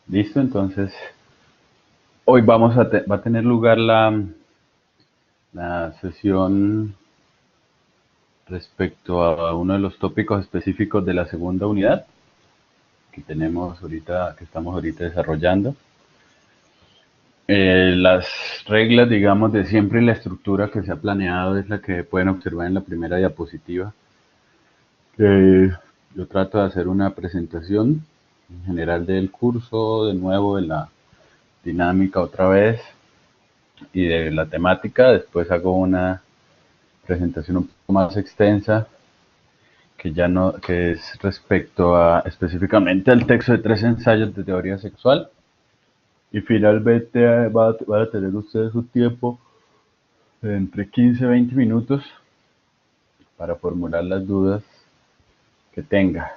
Listo, entonces hoy va a tener lugar la sesión respecto a uno de los tópicos específicos de la segunda unidad que tenemos ahorita, que estamos ahorita desarrollando. Las reglas, digamos, de siempre y la estructura que se ha planeado es la que pueden observar en la primera diapositiva. Yo trato de hacer una presentación en general del curso, de nuevo de la dinámica otra vez y de la temática. Después hago una presentación un poco más extensa que ya no, que es respecto a específicamente al texto de 3 ensayos de teoría sexual. Y finalmente van a tener ustedes un tiempo de entre 15 y 20 minutos para formular las dudas que tenga.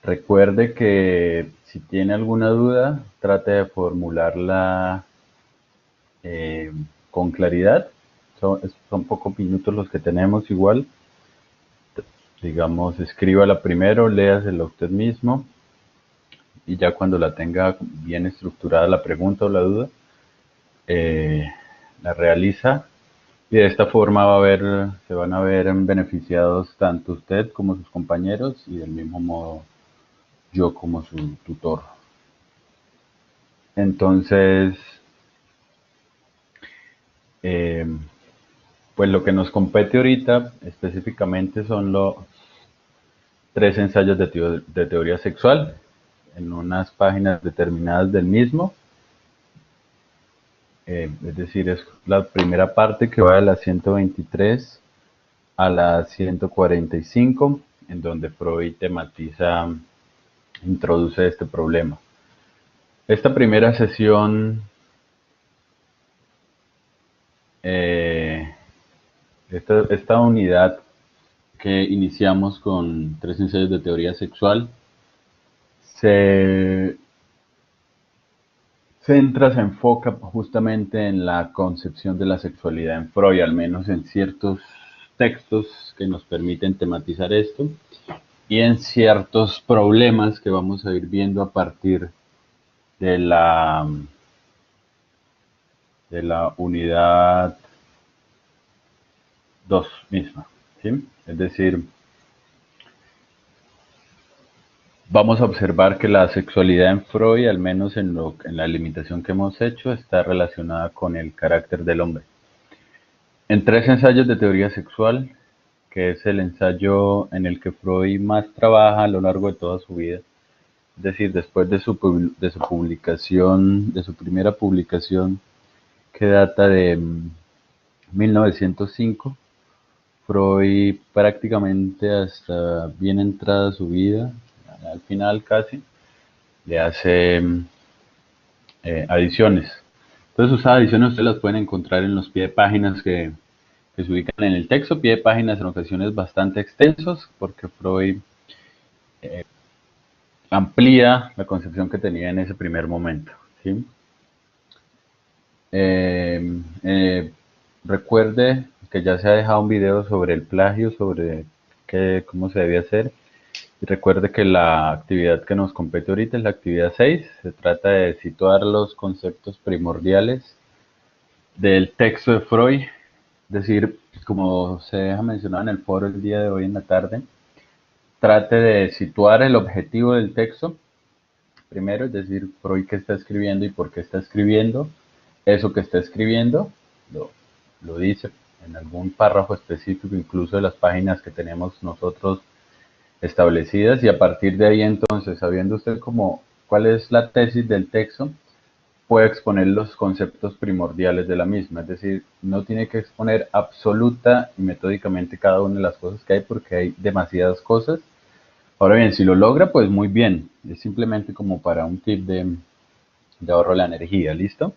Recuerde que si tiene alguna duda, trate de formularla eh, con claridad. Son pocos minutos los que tenemos igual. Digamos, escríbala primero, léasela usted mismo y ya cuando la tenga bien estructurada la pregunta o la duda, eh, la realiza y de esta forma se van a ver beneficiados tanto usted como sus compañeros y del mismo modo yo como su tutor. Entonces, eh, pues lo que nos compete ahorita específicamente son los 3 ensayos de teoría sexual en unas páginas determinadas del mismo. Es decir, es la primera parte que va de la 123 a la 145, en donde Freud tematiza, introduce este problema. Esta primera sesión, eh, esta unidad que iniciamos con 3 ensayos de teoría sexual, se se enfoca justamente en la concepción de la sexualidad en Freud, al menos en ciertos textos que nos permiten tematizar esto, y en ciertos problemas que vamos a ir viendo a partir de de la unidad 2 misma. ¿Sí? Es decir, vamos a observar que la sexualidad en Freud, al menos en la limitación que hemos hecho, está relacionada con el carácter del hombre. En 3 ensayos de teoría sexual, que es el ensayo en el que Freud más trabaja a lo largo de toda su vida, es decir, después de su publicación, de su primera publicación, que data de 1905, Freud prácticamente hasta bien entrada su vida, al final casi, le hace adiciones. Entonces sus adiciones ustedes las pueden encontrar en los pie de páginas que se ubican en el texto, pie de páginas en ocasiones bastante extensos, porque Freud amplía la concepción que tenía en ese primer momento. ¿Sí? Eh, eh, Recuerde que ya se ha dejado un video sobre el plagio, sobre cómo se debe hacer. Y recuerde que la actividad que nos compete ahorita es la actividad 6. Se trata de situar los conceptos primordiales del texto de Freud. Es decir, como se deja mencionar en el foro el día de hoy en la tarde, trate de situar el objetivo del texto primero, es decir, Freud qué está escribiendo y por qué está escribiendo. Eso que está escribiendo lo, lo dice en algún párrafo específico, incluso de las páginas que tenemos nosotros establecidas, y a partir de ahí entonces, sabiendo usted cuál es la tesis del texto, puede exponer los conceptos primordiales de la misma, es decir, no tiene que exponer absoluta y metódicamente cada una de las cosas que hay porque hay demasiadas cosas. Ahora bien, si lo logra, pues muy bien. Es simplemente como para un tip de ahorro de la energía, ¿listo?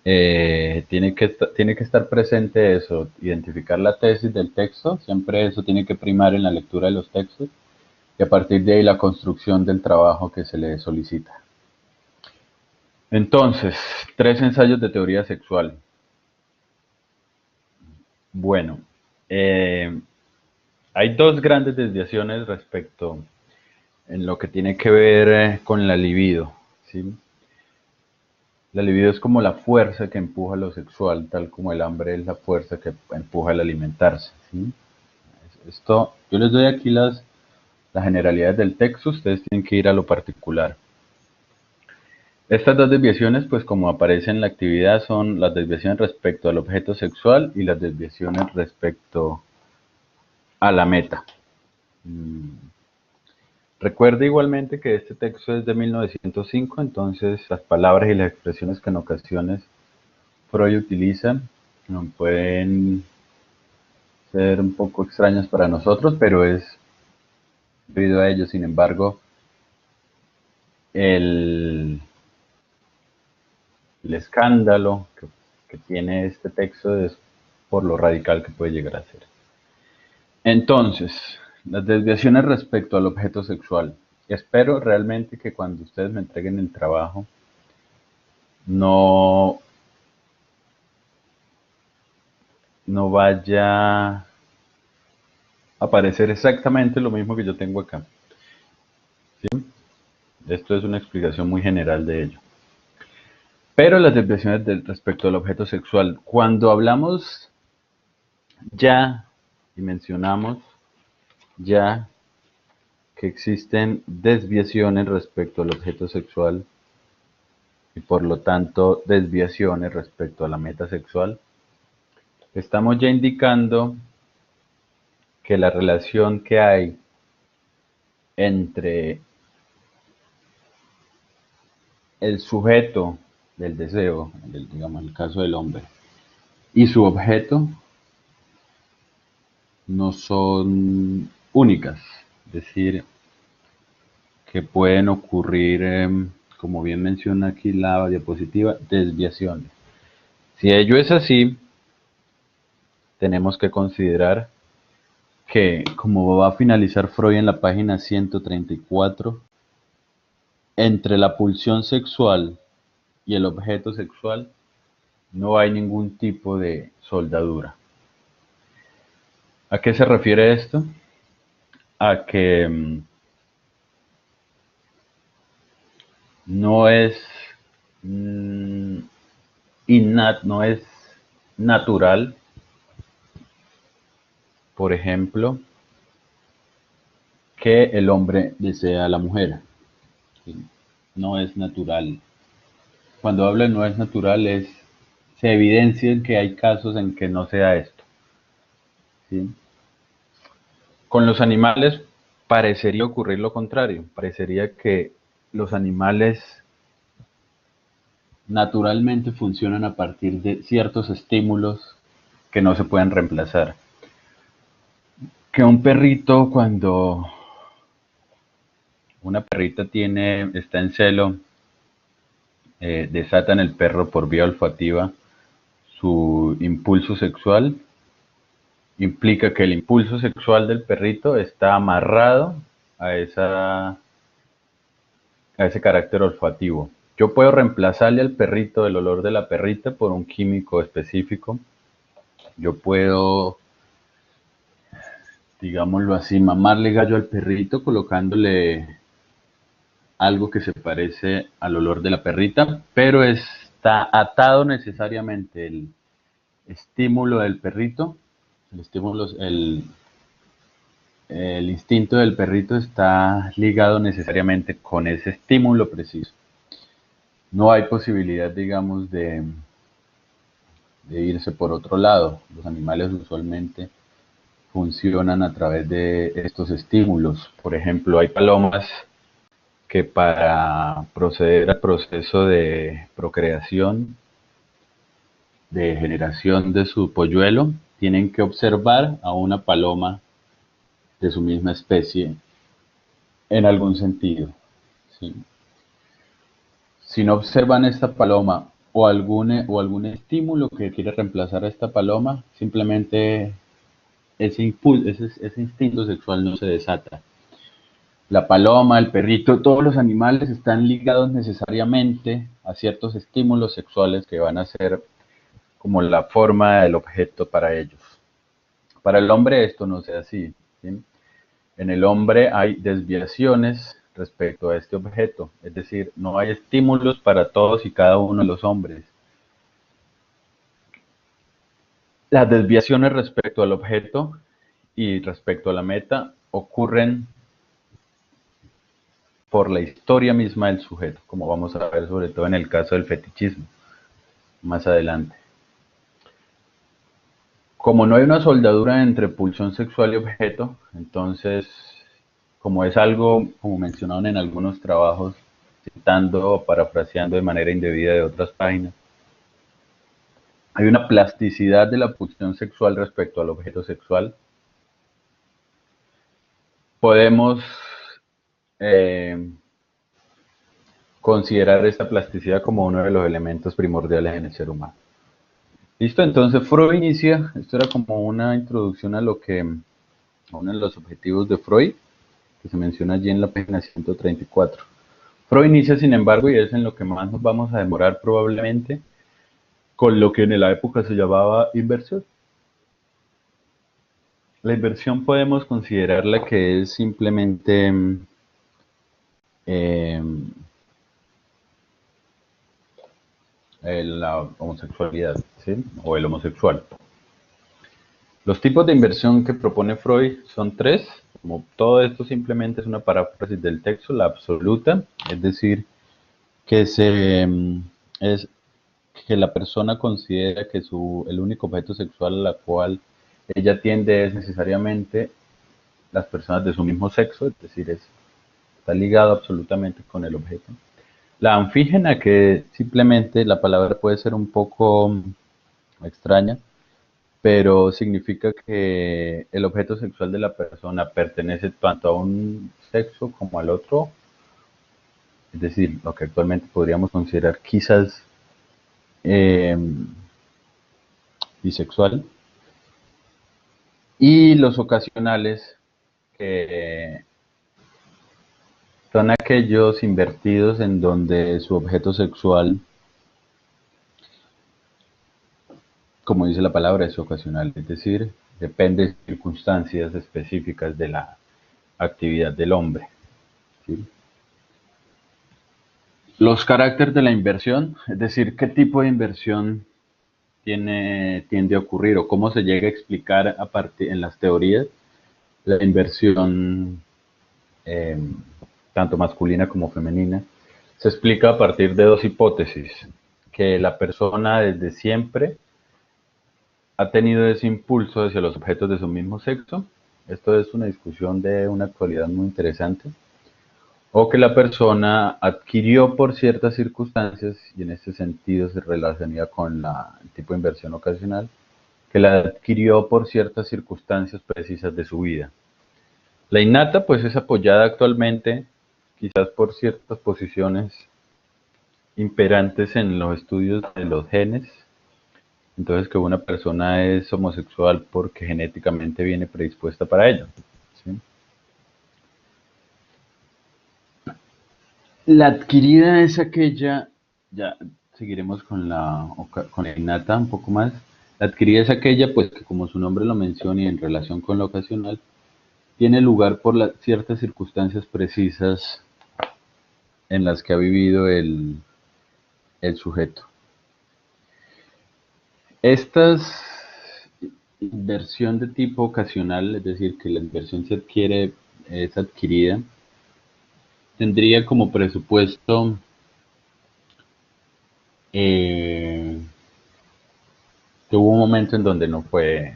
Tiene que estar presente eso, identificar la tesis del texto, siempre eso tiene que primar en la lectura de los textos y a partir de ahí la construcción del trabajo que se le solicita. Entonces, 3 ensayos de teoría sexual. Bueno, eh, hay dos grandes desviaciones respecto en lo que tiene que ver con la libido. ¿sí? La libido es como la fuerza que empuja lo sexual, tal como el hambre es la fuerza que empuja el alimentarse, ¿sí? Esto, yo les doy aquí las generalidades del texto, ustedes tienen que ir a lo particular. Estas dos desviaciones, pues como aparece en la actividad, son las desviaciones respecto al objeto sexual y las desviaciones respecto a la meta. Recuerde igualmente que este texto es de 1905, entonces las palabras y las expresiones que en ocasiones Freud utiliza no pueden ser un poco extrañas para nosotros, pero es debido a ello. Sin embargo, el, el escándalo que tiene este texto es por lo radical que puede llegar a ser. Entonces, las desviaciones respecto al objeto sexual. Espero realmente que cuando ustedes me entreguen el trabajo no, no vaya a aparecer exactamente lo mismo que yo tengo acá. ¿Sí? Esto es una explicación muy general de ello. Pero las desviaciones respecto al objeto sexual. Cuando hablamos ya y mencionamos ya que existen desviaciones respecto al objeto sexual y por lo tanto desviaciones respecto a la meta sexual, estamos ya indicando que la relación que hay entre el sujeto del deseo, digamos en el caso del hombre, y su objeto no son únicas, es decir, que pueden ocurrir, como bien menciona aquí la diapositiva, desviaciones. Si ello es así, tenemos que considerar que, como va a finalizar Freud en la página 134, entre la pulsión sexual y el objeto sexual no hay ningún tipo de soldadura. ¿A qué se refiere esto? A que no es no es natural, por ejemplo, que el hombre desea a la mujer. ¿Sí? No es natural. Cuando hablo de no es natural, se evidencia que hay casos en que no sea esto. ¿Sí? Con los animales parecería ocurrir lo contrario. Parecería que los animales naturalmente funcionan a partir de ciertos estímulos que no se pueden reemplazar. Que un perrito, cuando una perrita está en celo, desata en el perro por vía olfativa su impulso sexual, implica que el impulso sexual del perrito está amarrado a, a ese carácter olfativo. Yo puedo reemplazarle al perrito el olor de la perrita por un químico específico. Yo puedo, digámoslo así, mamarle gallo al perrito colocándole algo que se parece al olor de la perrita, pero está atado necesariamente el estímulo del perrito, el instinto del perrito está ligado necesariamente con ese estímulo preciso. No hay posibilidad, digamos, de irse por otro lado. Los animales usualmente funcionan a través de estos estímulos. Por ejemplo, hay palomas que para proceder al proceso de procreación, de generación de su polluelo, tienen que observar a una paloma de su misma especie en algún sentido. ¿Sí? Si no observan esta paloma o algún estímulo que quiere reemplazar a esta paloma, simplemente ese instinto sexual no se desata. La paloma, el perrito, todos los animales están ligados necesariamente a ciertos estímulos sexuales que van a ser como la forma del objeto para ellos. Para el hombre esto no es así. ¿Sí? En el hombre hay desviaciones respecto a este objeto. Es decir, no hay estímulos para todos y cada uno de los hombres. Las desviaciones respecto al objeto y respecto a la meta ocurren por la historia misma del sujeto, como vamos a ver sobre todo en el caso del fetichismo más adelante. Como no hay una soldadura entre pulsión sexual y objeto, entonces, como es algo, como mencionaron en algunos trabajos, citando o parafraseando de manera indebida de otras páginas, hay una plasticidad de la pulsión sexual respecto al objeto sexual. Podemos eh, considerar esta plasticidad como uno de los elementos primordiales en el ser humano. Listo, entonces Freud inicia, esto era como una introducción a lo que, a uno de los objetivos de Freud, que se menciona allí en la página 134. Freud inicia, sin embargo, y es en lo que más nos vamos a demorar probablemente, con lo que en la época se llamaba inversión. La inversión podemos considerarla que es simplemente eh, la homosexualidad, ¿sí? O el homosexual. Los tipos de inversión que propone Freud son tres. Como todo esto simplemente es una paráfrasis del texto, la absoluta, es decir, que es que la persona considera que el único objeto sexual a la cual ella tiende es necesariamente las personas de su mismo sexo, es decir, está ligado absolutamente con el objeto. La anfígena, que simplemente la palabra puede ser un poco extraña, pero significa que el objeto sexual de la persona pertenece tanto a un sexo como al otro, es decir, lo que actualmente podríamos considerar quizás eh, bisexual, y los ocasionales, que son aquellos invertidos en donde su objeto sexual, como dice la palabra, es ocasional, es decir, depende de circunstancias específicas de la actividad del hombre, ¿sí? Los caracteres de la inversión, es decir, qué tipo de inversión tiende a ocurrir o cómo se llega a explicar en las teorías la inversión eh, tanto masculina como femenina, se explica a partir de dos hipótesis: que la persona desde siempre ha tenido ese impulso hacia los objetos de su mismo sexo. Esto es una discusión de una actualidad muy interesante. O que la persona adquirió por ciertas circunstancias, y en este sentido se relacionaría con el tipo de inversión ocasional, que la adquirió por ciertas circunstancias precisas de su vida. La innata pues es apoyada actualmente quizás por ciertas posiciones imperantes en los estudios de los genes. Entonces, que una persona es homosexual porque genéticamente viene predispuesta para ello, ¿sí? La adquirida es aquella, ya seguiremos con la innata un poco más. La adquirida es aquella, pues, que como su nombre lo menciona y en relación con lo ocasional, tiene lugar por ciertas circunstancias precisas en las que ha vivido el sujeto. Esta inversión de tipo ocasional, es decir, que la inversión se adquiere, es adquirida, tendría como presupuesto eh, que hubo un momento en donde no fue,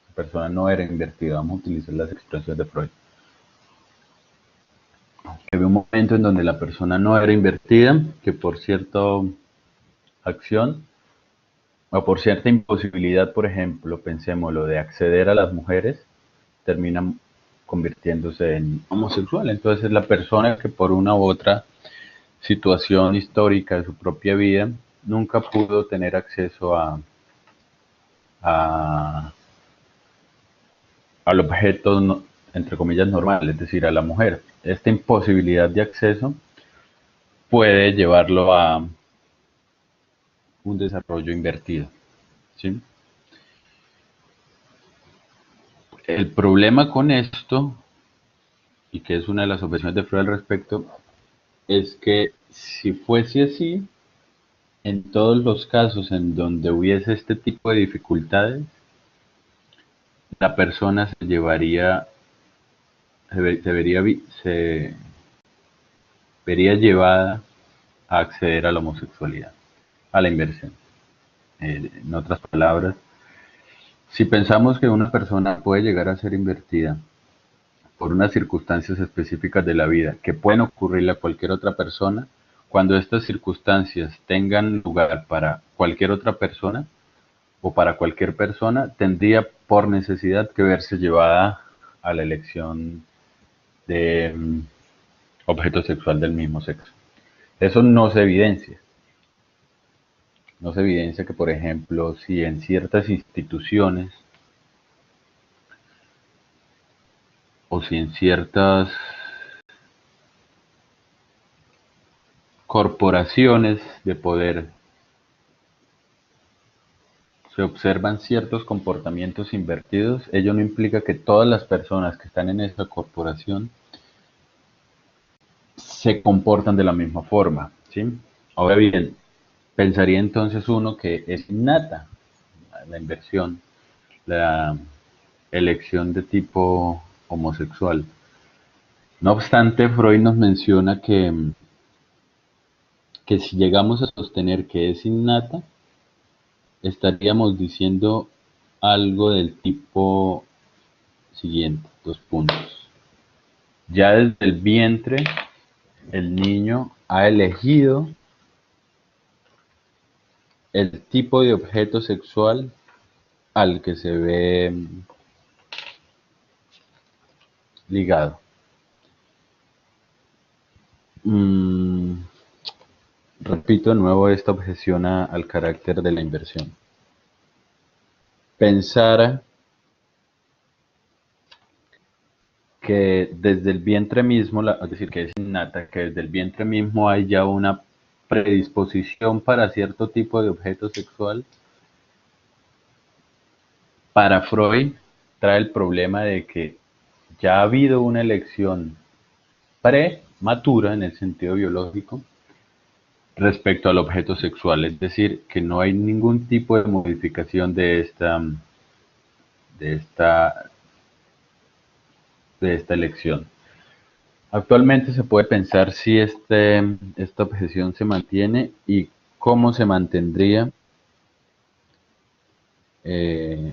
la persona no era invertida, vamos a utilizar las expresiones de Freud, que hubo un momento en donde la persona no era invertida, que por cierta acción o por cierta imposibilidad, por ejemplo, pensémoslo, de acceder a las mujeres, termina convirtiéndose en homosexual. Entonces es la persona que por una u otra situación histórica de su propia vida nunca pudo tener acceso a, al objeto, entre comillas, normal, es decir, a la mujer. Esta imposibilidad de acceso puede llevarlo a un desarrollo invertido, ¿sí? El problema con esto y que es una de las objeciones de Freud al respecto, es que si fuese así, en todos los casos en donde hubiese este tipo de dificultades, la persona se llevaría, se vería llevada a acceder a la homosexualidad, a la inversión. En otras palabras, si pensamos que una persona puede llegar a ser invertida por unas circunstancias específicas de la vida que pueden ocurrirle a cualquier otra persona, cuando estas circunstancias tengan lugar para cualquier otra persona o para cualquier persona, tendría por necesidad que verse llevada a la elección de objeto sexual del mismo sexo. Eso no se evidencia. No se evidencia que, por ejemplo, si en ciertas instituciones o si en ciertas corporaciones de poder se observan ciertos comportamientos invertidos, ello no implica que todas las personas que están en esa corporación se comportan de la misma forma, ¿sí? Ahora bien, pensaría entonces uno que es innata la inversión, la elección de tipo homosexual. No obstante, Freud nos menciona que si llegamos a sostener que es innata, estaríamos diciendo algo del tipo siguiente, dos puntos. Ya desde el vientre, el niño ha elegido el tipo de objeto sexual al que se ve ligado. Mm, repito de nuevo esta objeción al carácter de la inversión. Pensar que desde el vientre mismo, es decir, que es innata, que desde el vientre mismo hay ya una predisposición para cierto tipo de objeto sexual, para Freud trae el problema de que ya ha habido una elección prematura en el sentido biológico respecto al objeto sexual, es decir, que no hay ningún tipo de modificación de esta, de esta elección. Actualmente se puede pensar si esta objeción se mantiene y cómo se mantendría eh,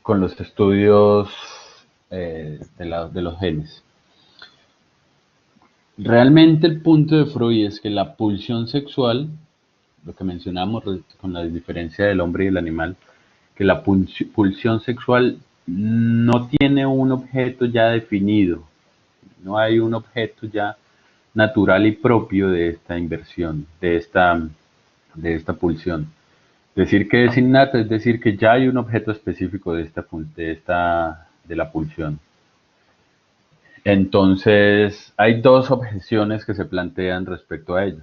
con los estudios de los genes. Realmente el punto de Freud es que la pulsión sexual, lo que mencionamos con la diferencia del hombre y el animal, que la pulsión sexual no tiene un objeto ya definido, no hay un objeto ya natural y propio de esta inversión, de esta pulsión. Decir que es innata es decir que ya hay un objeto específico de la pulsión. Entonces, hay dos objeciones que se plantean respecto a ello.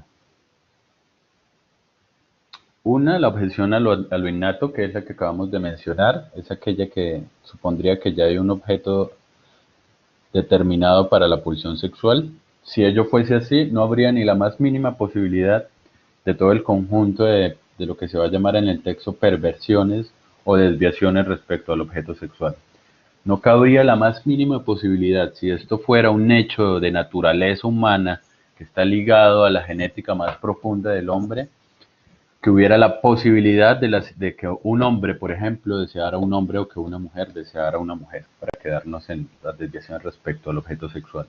Una, la objeción a lo innato, que es la que acabamos de mencionar, es aquella que supondría que ya hay un objeto determinado para la pulsión sexual. Si ello fuese así, no habría ni la más mínima posibilidad de todo el conjunto de lo que se va a llamar en el texto perversiones o desviaciones respecto al objeto sexual. No cabría la más mínima posibilidad, si esto fuera un hecho de naturaleza humana que está ligado a la genética más profunda del hombre, que hubiera la posibilidad de que un hombre, por ejemplo, deseara un hombre o que una mujer deseara una mujer, para quedarnos en las desviaciones respecto al objeto sexual.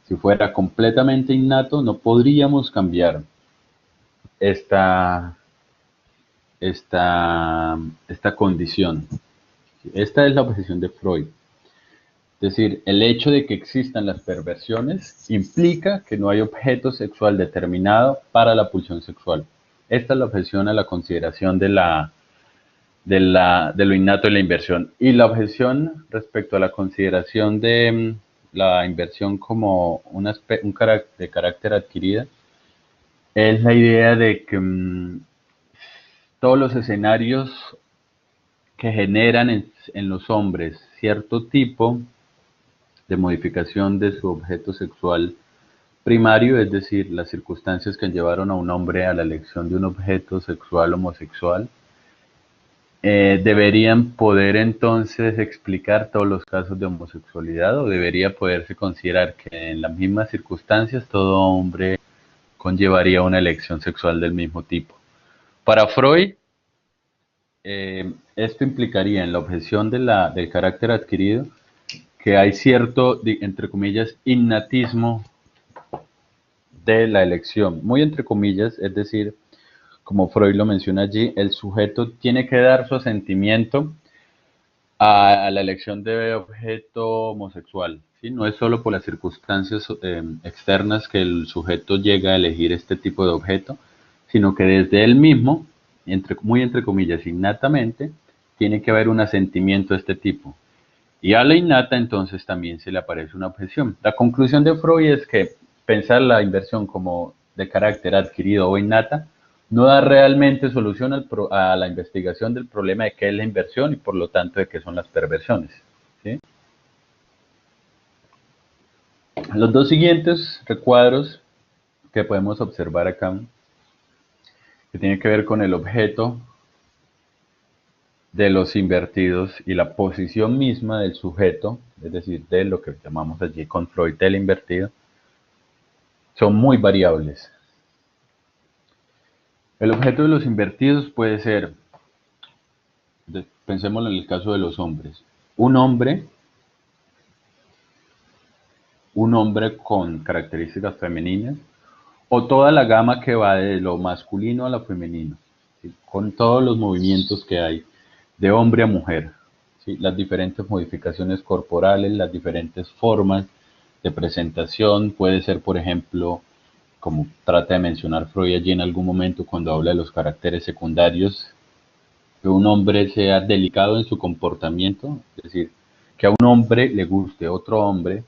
Si fuera completamente innato, no podríamos cambiar esta, esta condición. Esta es la objeción de Freud. Es decir, el hecho de que existan las perversiones implica que no hay objeto sexual determinado para la pulsión sexual. Esta es la objeción a la consideración de lo innato y la inversión. Y la objeción respecto a la consideración de la inversión como de carácter adquirida es la idea de que todos los escenarios que generan en los hombres cierto tipo de modificación de su objeto sexual primario, es decir, las circunstancias que llevaron a un hombre a la elección de un objeto sexual homosexual, deberían poder entonces explicar todos los casos de homosexualidad, o debería poderse considerar que en las mismas circunstancias todo hombre conllevaría una elección sexual del mismo tipo. Para Freud, esto implicaría en la objeción del carácter adquirido que hay cierto, entre comillas, innatismo de la elección, muy entre comillas, es decir, como Freud lo menciona allí, el sujeto tiene que dar su asentimiento a la elección de objeto homosexual, ¿sí? No es solo por las circunstancias externas que el sujeto llega a elegir este tipo de objeto, sino que desde él mismo, muy entre comillas, innatamente, tiene que haber un asentimiento de este tipo. Y a la innata entonces también se le aparece una objeción. La conclusión de Freud es que pensar la inversión como de carácter adquirido o innata no da realmente solución a la investigación del problema de qué es la inversión y por lo tanto de qué son las perversiones, ¿sí? Los dos siguientes recuadros que podemos observar acá, que tienen que ver con el objeto de los invertidos y la posición misma del sujeto, es decir, de lo que llamamos allí con Freud del invertido, son muy variables. El objeto de los invertidos puede ser, pensémoslo en el caso de los hombres, un hombre, un hombre con características femeninas, o toda la gama que va de lo masculino a lo femenino, ¿sí? Con todos los movimientos que hay de hombre a mujer, ¿sí? Las diferentes modificaciones corporales, las diferentes formas de presentación, puede ser, por ejemplo, como trata de mencionar Freud allí en algún momento cuando habla de los caracteres secundarios, que un hombre sea delicado en su comportamiento, es decir, que a un hombre le guste otro hombre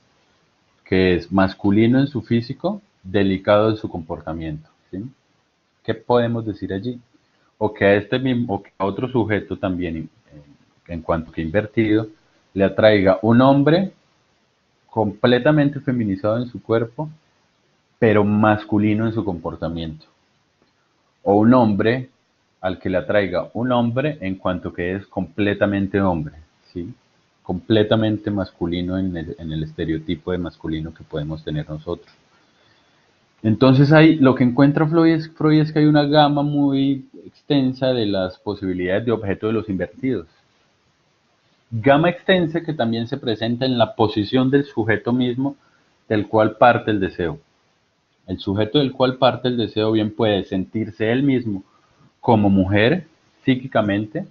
que es masculino en su físico, delicado en su comportamiento, ¿sí? ¿Qué podemos decir allí? O que a este mismo, o que a otro sujeto también, en cuanto que invertido, le atraiga un hombre completamente feminizado en su cuerpo, pero masculino en su comportamiento. O un hombre al que le atraiga un hombre en cuanto que es completamente hombre, ¿sí? Completamente masculino en el estereotipo de masculino que podemos tener nosotros. Entonces ahí lo que encuentra Freud es que hay una gama muy extensa de las posibilidades de objeto de los invertidos. Gama extensa que también se presenta en la posición del sujeto mismo del cual parte el deseo. El sujeto del cual parte el deseo bien puede sentirse él mismo como mujer psíquicamente,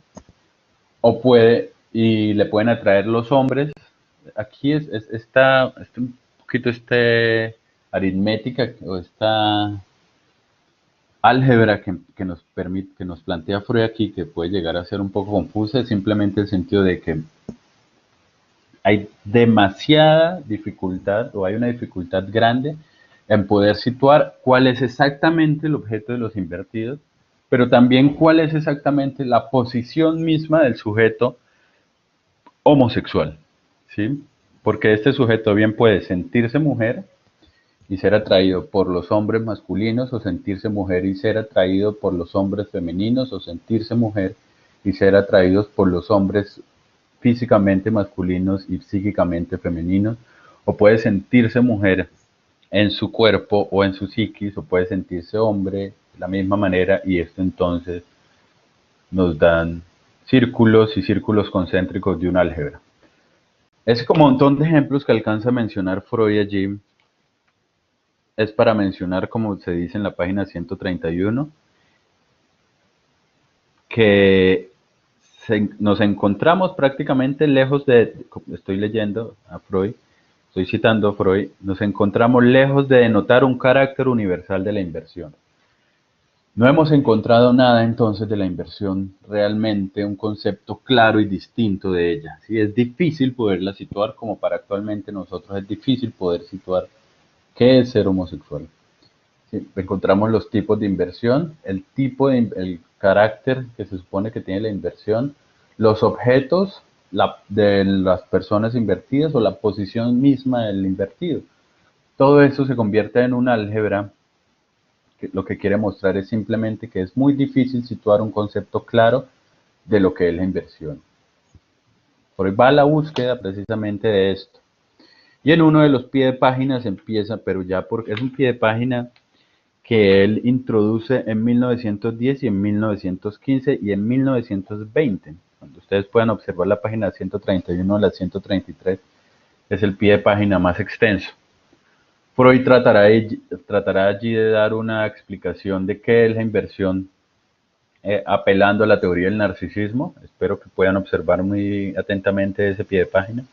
o puede, y le pueden atraer los hombres. Aquí está un poquito aritmética o esta álgebra que nos permite, que nos plantea Freud aquí, que puede llegar a ser un poco confusa, es simplemente el sentido de que hay demasiada dificultad o hay una dificultad grande en poder situar cuál es exactamente el objeto de los invertidos, pero también cuál es exactamente la posición misma del sujeto homosexual, ¿sí? Porque este sujeto bien puede sentirse mujer y ser atraído por los hombres masculinos, o sentirse mujer y ser atraído por los hombres femeninos, o sentirse mujer y ser atraídos por los hombres físicamente masculinos y psíquicamente femeninos, o puede sentirse mujer en su cuerpo o en su psiquis, o puede sentirse hombre de la misma manera, y esto entonces nos dan círculos y círculos concéntricos de un álgebra. Ese como un montón de ejemplos que alcanza a mencionar Freud allí es para mencionar, como se dice en la página 131, que nos encontramos prácticamente lejos estoy leyendo a Freud, estoy citando a Freud, nos encontramos lejos de denotar un carácter universal de la inversión. No hemos encontrado nada entonces de la inversión, realmente un concepto claro y distinto de ella. ¿Sí? Es difícil poderla situar como para actualmente nosotros, es difícil poder situar qué es ser homosexual. Sí, encontramos los tipos de inversión, el carácter que se supone que tiene la inversión, los objetos de las personas invertidas o la posición misma del invertido. Todo eso se convierte en un álgebra que lo que quiere mostrar es simplemente que es muy difícil situar un concepto claro de lo que es la inversión. Por ahí va la búsqueda precisamente de esto. Y en uno de los pie de páginas empieza, pero ya porque es un pie de página que él introduce en 1910 y en 1915 y en 1920. Cuando ustedes puedan observar la página 131 a la 133, es el pie de página más extenso. Freud tratará allí de dar una explicación de qué es la inversión, apelando a la teoría del narcisismo. Espero que puedan observar muy atentamente ese pie de página.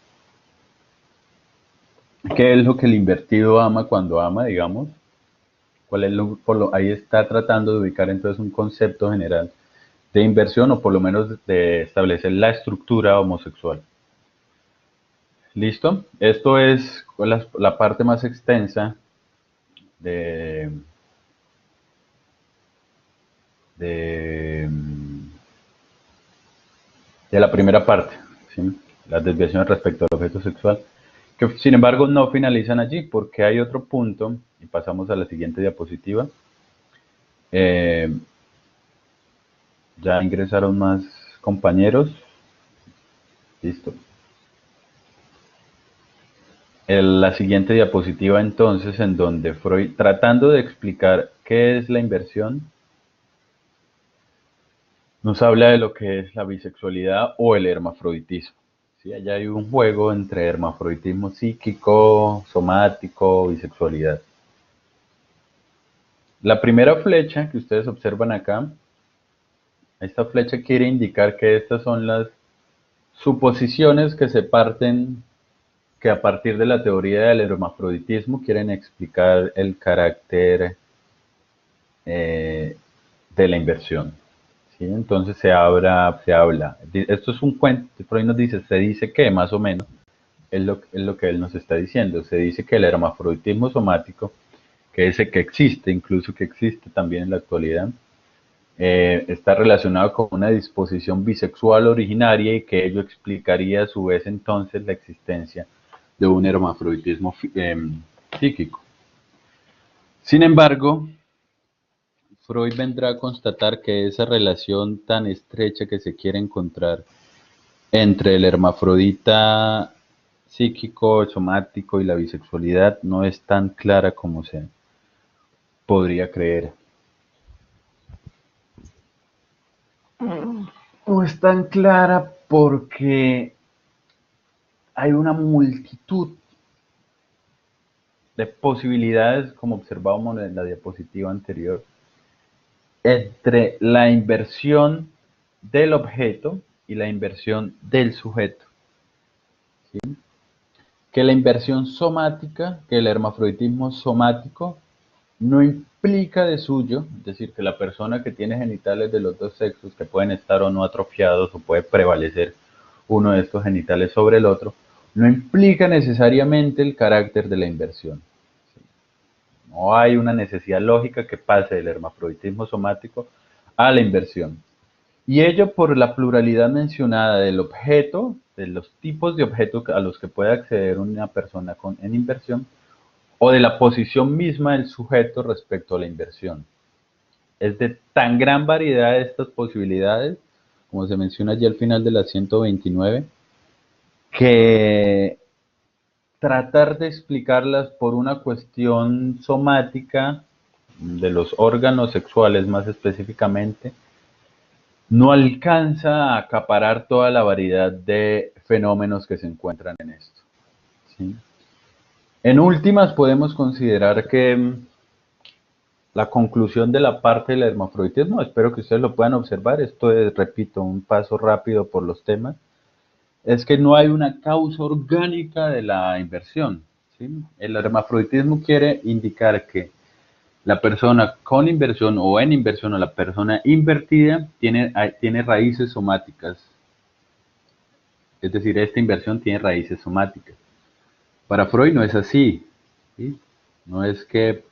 ¿Qué es lo que el invertido ama cuando ama, digamos? ¿Cuál es ahí está tratando de ubicar entonces un concepto general de inversión o por lo menos de establecer la estructura homosexual. ¿Listo? Esto es la parte más extensa de, de, de la primera parte, ¿sí? Las desviaciones respecto al objeto sexual, que sin embargo no finalizan allí porque hay otro punto, y pasamos a la siguiente diapositiva. Eh, ya ingresaron más compañeros. Listo. La siguiente diapositiva entonces en donde Freud, tratando de explicar qué es la inversión, nos habla de lo que es la bisexualidad o el hermafroditismo. ¿Sí? Allá hay un juego entre hermafroditismo psíquico, somático, bisexualidad. La primera flecha que ustedes observan acá, esta flecha quiere indicar que estas son las suposiciones que se parten, que a partir de la teoría del hermafroditismo quieren explicar el carácter de la inversión. ¿Sí? Entonces se habla. Esto es un cuento, Freud nos dice, se dice que más o menos, es lo que él nos está diciendo. Se dice que el hermafroditismo somático, que ese que existe, incluso que existe también en la actualidad, está relacionado con una disposición bisexual originaria y que ello explicaría a su vez entonces la existencia de un hermafroditismo psíquico. Sin embargo, Freud vendrá a constatar que esa relación tan estrecha que se quiere encontrar entre el hermafrodita psíquico, somático y la bisexualidad no es tan clara como se podría creer. No es tan clara porque hay una multitud de posibilidades, como observábamos en la diapositiva anterior, entre la inversión del objeto y la inversión del sujeto. ¿Sí? Que la inversión somática, que el hermafroditismo somático, no implica de suyo, es decir, que la persona que tiene genitales de los dos sexos, que pueden estar o no atrofiados o puede prevalecer uno de estos genitales sobre el otro, no implica necesariamente el carácter de la inversión. No hay una necesidad lógica que pase del hermafroditismo somático a la inversión. Y ello por la pluralidad mencionada del objeto, de los tipos de objetos a los que puede acceder una persona en inversión, o de la posición misma del sujeto respecto a la inversión. Es de tan gran variedad de estas posibilidades, como se menciona allí al final de la 129, que tratar de explicarlas por una cuestión somática de los órganos sexuales más específicamente, no alcanza a acaparar toda la variedad de fenómenos que se encuentran en esto. ¿Sí? En últimas, podemos considerar que la conclusión de la parte del hermafroditismo, espero que ustedes lo puedan observar, esto es, repito, un paso rápido por los temas, es que no hay una causa orgánica de la inversión. ¿Sí? El hermafroditismo quiere indicar que la persona con inversión o en inversión o la persona invertida tiene raíces somáticas. Es decir, esta inversión tiene raíces somáticas. Para Freud no es así. ¿Sí? No es que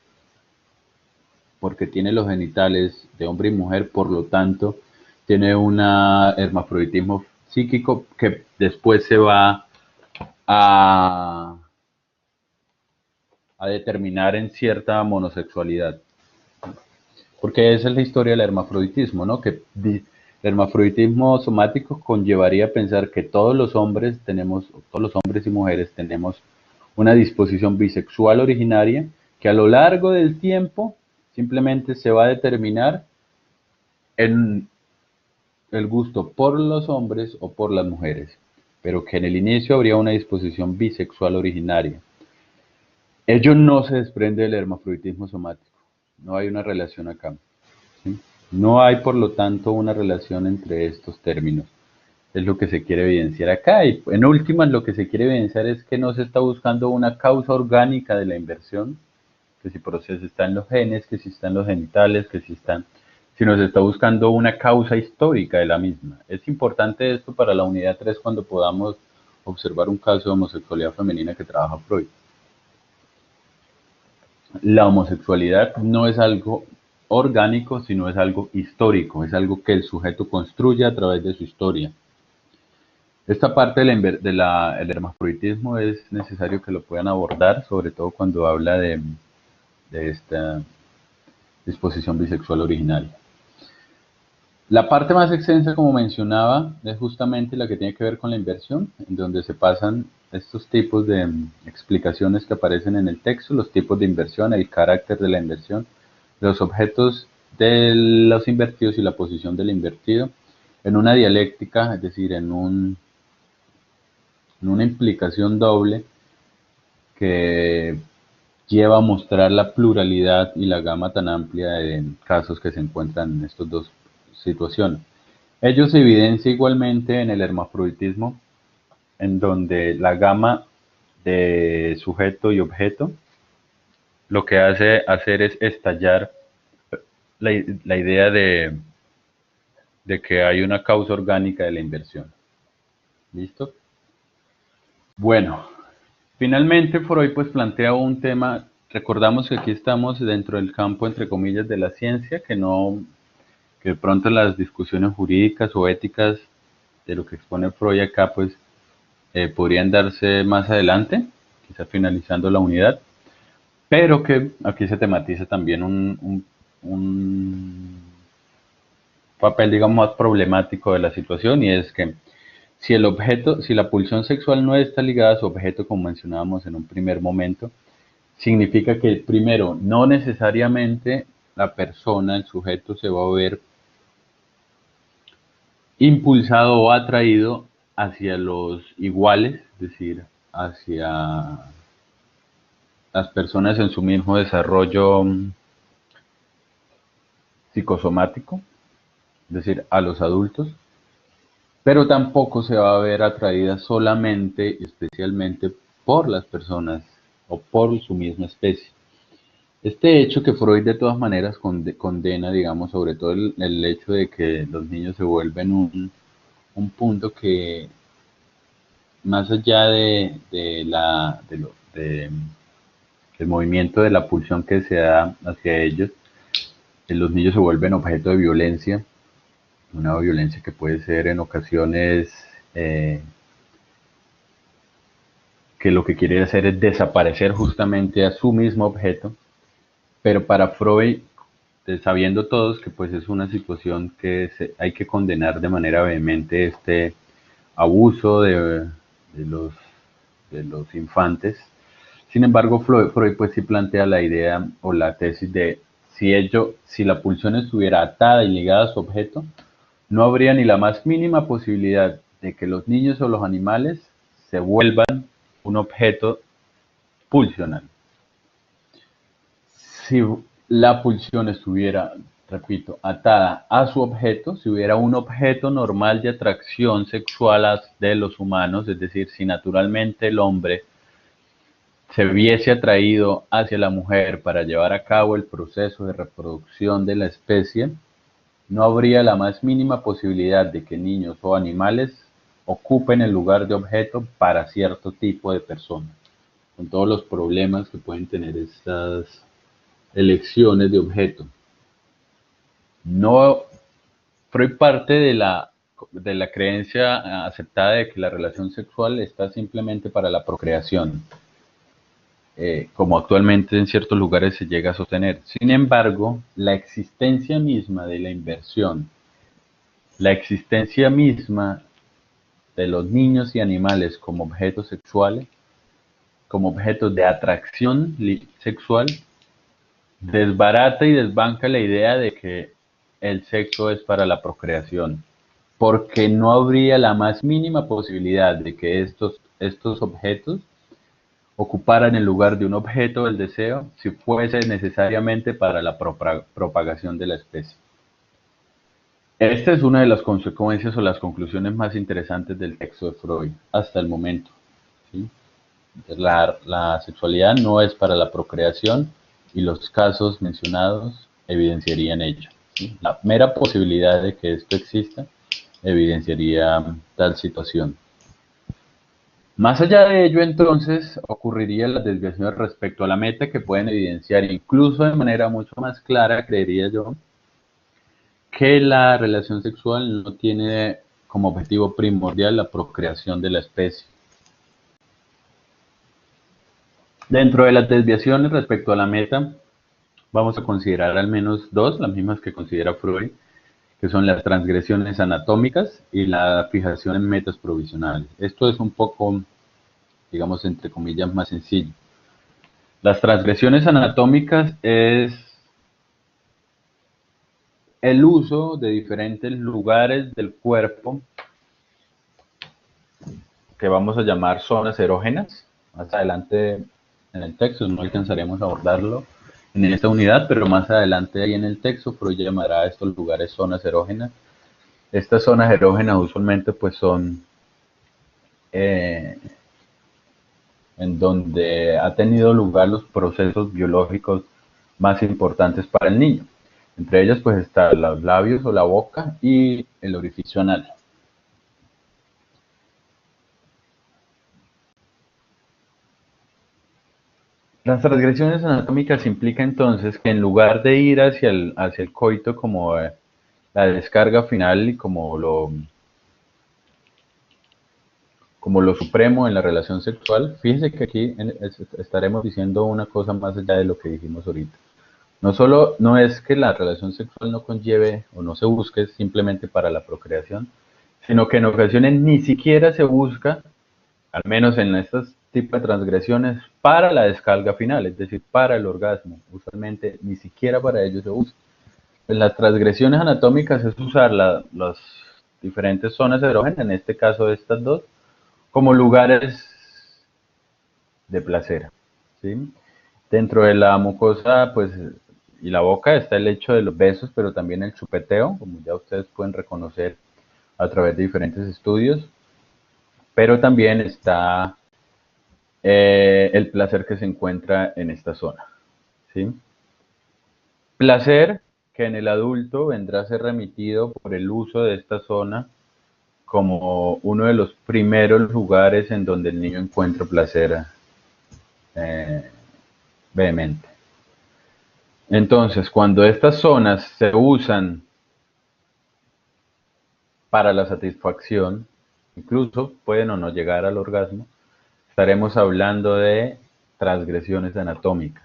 porque tiene los genitales de hombre y mujer, por lo tanto, tiene un hermafroditismo psíquico que después se va a, a determinar en cierta monosexualidad. Porque esa es la historia del hermafroditismo, ¿no? El hermafroditismo somático conllevaría a pensar que todos los hombres tenemos, todos los hombres y mujeres tenemos una disposición bisexual originaria que a lo largo del tiempo simplemente se va a determinar en el gusto por los hombres o por las mujeres, pero que en el inicio habría una disposición bisexual originaria. Ello no se desprende del hermafroditismo somático, no hay una relación acá. ¿Sí? No hay, por lo tanto, una relación entre estos términos. Es lo que se quiere evidenciar acá. Y en últimas, lo que se quiere evidenciar es que no se está buscando una causa orgánica de la inversión, que si proceso está en los genes, que si está en los genitales, que si están, sino se está buscando una causa histórica de la misma. Es importante esto para la unidad 3 cuando podamos observar un caso de homosexualidad femenina que trabaja Freud. La homosexualidad no es algo orgánico, sino es algo histórico, es algo que el sujeto construye a través de su historia. Esta parte del hermafroditismo es necesario que lo puedan abordar, sobre todo cuando habla de esta disposición bisexual originaria. La parte más extensa, como mencionaba, es justamente la que tiene que ver con la inversión, en donde se pasan estos tipos de explicaciones que aparecen en el texto, los tipos de inversión, el carácter de la inversión, los objetos de los invertidos y la posición del invertido, en una dialéctica, es decir, en una implicación doble que lleva a mostrar la pluralidad y la gama tan amplia de casos que se encuentran en estas dos situaciones. Ello se evidencia igualmente en el hermafroditismo, en donde la gama de sujeto y objeto lo que hace hacer es estallar la idea de que hay una causa orgánica de la inversión. ¿Listo? Bueno, finalmente Freud pues plantea un tema, recordamos que aquí estamos dentro del campo entre comillas de la ciencia, que de pronto las discusiones jurídicas o éticas de lo que expone Freud acá pues podrían darse más adelante, quizá finalizando la unidad, pero que aquí se tematiza también un papel, digamos, más problemático de la situación, y es que si el objeto, si la pulsión sexual no está ligada a su objeto, como mencionábamos en un primer momento, significa que primero, no necesariamente la persona, el sujeto, se va a ver impulsado o atraído hacia los iguales, es decir, hacia las personas en su mismo desarrollo psicosomático, es decir, a los adultos, pero tampoco se va a ver atraída solamente, especialmente por las personas o por su misma especie. Este hecho que Freud de todas maneras condena, digamos, sobre todo el hecho de que los niños se vuelven un punto que más allá del movimiento de la pulsión que se da hacia ellos, los niños se vuelven objeto de violencia, una violencia que puede ser en ocasiones que lo que quiere hacer es desaparecer justamente a su mismo objeto, pero para Freud, sabiendo todos que pues es una situación que hay que condenar de manera vehemente este abuso de los, de los infantes. Sin embargo, Freud pues sí plantea la idea o la tesis de si la pulsión estuviera atada y ligada a su objeto, no habría ni la más mínima posibilidad de que los niños o los animales se vuelvan un objeto pulsional. Si la pulsión estuviera, repito, atada a su objeto, si hubiera un objeto normal de atracción sexual de los humanos, es decir, si naturalmente el hombre se viese atraído hacia la mujer para llevar a cabo el proceso de reproducción de la especie, no habría la más mínima posibilidad de que niños o animales ocupen el lugar de objeto para cierto tipo de personas, con todos los problemas que pueden tener estas elecciones de objeto. No, Freud parte de la de la creencia aceptada de que la relación sexual está simplemente para la procreación, como actualmente en ciertos lugares se llega a sostener. Sin embargo, la existencia misma de la inversión, la existencia misma de los niños y animales como objetos sexuales, como objetos de atracción sexual, desbarata y desbanca la idea de que el sexo es para la procreación, porque no habría la más mínima posibilidad de que estos objetos ocuparan el lugar de un objeto del deseo si fuese necesariamente para la propagación de la especie. Esta es una de las consecuencias o las conclusiones más interesantes del texto de Freud hasta el momento. ¿Sí? La sexualidad no es para la procreación y los casos mencionados evidenciarían ello. ¿Sí? La mera posibilidad de que esto exista evidenciaría tal situación. Más allá de ello, entonces, ocurriría las desviaciones respecto a la meta que pueden evidenciar, incluso de manera mucho más clara, creería yo, que la relación sexual no tiene como objetivo primordial la procreación de la especie. Dentro de las desviaciones respecto a la meta, vamos a considerar al menos dos, las mismas que considera Freud, que son las transgresiones anatómicas y la fijación en metas provisionales. Esto es un poco, digamos, entre comillas, más sencillo. Las transgresiones anatómicas es el uso de diferentes lugares del cuerpo que vamos a llamar zonas erógenas. Más adelante en el texto no alcanzaremos a abordarlo en esta unidad, pero más adelante ahí en el texto Freud llamará a estos lugares zonas erógenas. Estas zonas erógenas usualmente pues son eh, en donde ha tenido lugar los procesos biológicos más importantes para el niño. Entre ellas pues están los labios o la boca y el orificio anal. Las transgresiones anatómicas implica entonces que en lugar de ir hacia el coito como la descarga final y como lo supremo en la relación sexual, fíjese que aquí estaremos diciendo una cosa más allá de lo que dijimos ahorita. No solo no es que la relación sexual no conlleve o no se busque simplemente para la procreación, sino que en ocasiones ni siquiera se busca, al menos en estos tipos de transgresiones, para la descarga final, es decir, para el orgasmo. Usualmente ni siquiera para ello se usa. En las transgresiones anatómicas es usar las diferentes zonas erógenas, en este caso estas dos, como lugares de placer. ¿Sí? Dentro de la mucosa, pues, y la boca está el hecho de los besos, pero también el chupeteo, como ya ustedes pueden reconocer a través de diferentes estudios, pero también está el placer que se encuentra en esta zona. ¿Sí? Placer que en el adulto vendrá a ser remitido por el uso de esta zona como uno de los primeros lugares en donde el niño encuentra placer eh, vehemente. Entonces, cuando estas zonas se usan para la satisfacción, incluso pueden o no llegar al orgasmo, estaremos hablando de transgresiones anatómicas,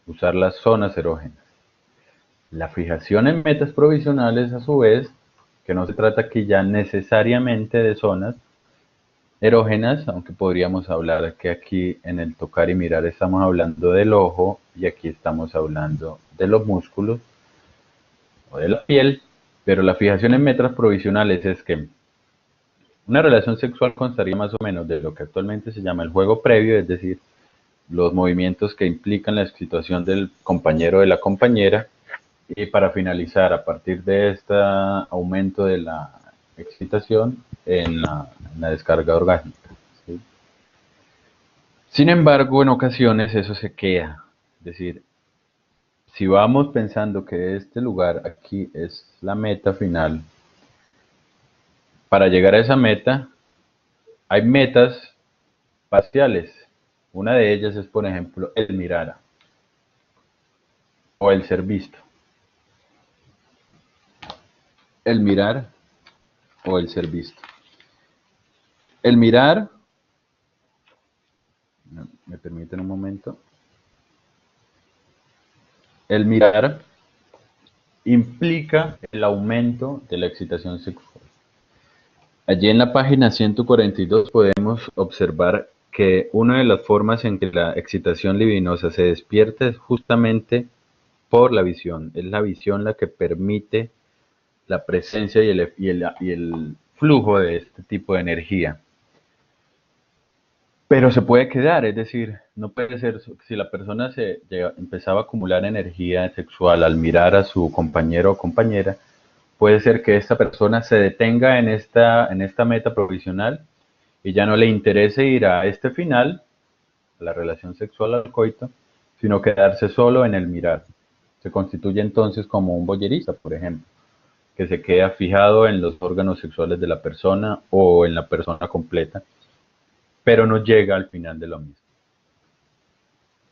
usar las zonas erógenas. La fijación en metas provisionales, a su vez, que no se trata aquí ya necesariamente de zonas erógenas, aunque podríamos hablar que aquí en el tocar y mirar estamos hablando del ojo y aquí estamos hablando de los músculos o de la piel, pero la fijación en metas provisionales es que una relación sexual constaría más o menos de lo que actualmente se llama el juego previo, es decir, los movimientos que implican la excitación del compañero o de la compañera, y para finalizar, a partir de este aumento de la excitación en la descarga orgánica. ¿Sí? Sin embargo, en ocasiones eso se queda, es decir, si vamos pensando que este lugar aquí es la meta final, para llegar a esa meta hay metas parciales. Una de ellas es, por ejemplo, el mirar o el ser visto. el mirar o el ser visto. El mirar, me permiten un momento, el mirar implica el aumento de la excitación sexual. Allí en la página 142 podemos observar que una de las formas en que la excitación libidinosa se despierta es justamente por la visión. Es la visión la que permite la presencia y el flujo de este tipo de energía. Pero se puede quedar, es decir, no puede ser, si la persona empezaba a acumular energía sexual al mirar a su compañero o compañera, puede ser que esta persona se detenga en esta meta provisional y ya no le interese ir a este final, a la relación sexual, al coito, sino quedarse solo en el mirar. Se constituye entonces como un voyerista, por ejemplo, que se queda fijado en los órganos sexuales de la persona o en la persona completa, pero no llega al final de lo mismo.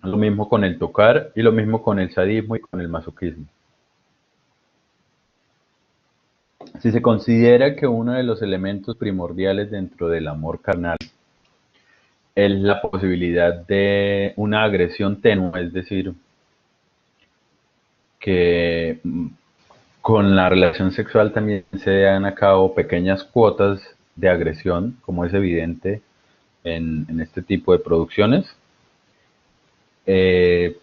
Lo mismo con el tocar y lo mismo con el sadismo y con el masoquismo. Si se considera que uno de los elementos primordiales dentro del amor carnal es la posibilidad de una agresión tenue, es decir, que con la relación sexual también se dan a cabo pequeñas cuotas de agresión, como es evidente en este tipo de producciones. Eh,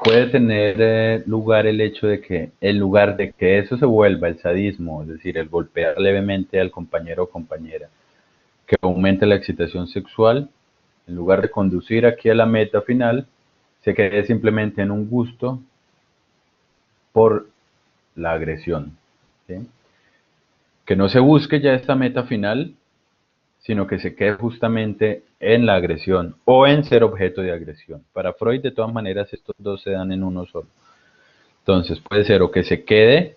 Puede tener lugar el hecho de que, en lugar de que eso se vuelva el sadismo, es decir, el golpear levemente al compañero o compañera, que aumente la excitación sexual, en lugar de conducir aquí a la meta final, se quede simplemente en un gusto por la agresión. ¿Sí? Que no se busque ya esta meta final, sino que se quede justamente en la agresión o en ser objeto de agresión. Para Freud, de todas maneras, estos dos se dan en uno solo. Entonces puede ser o que se quede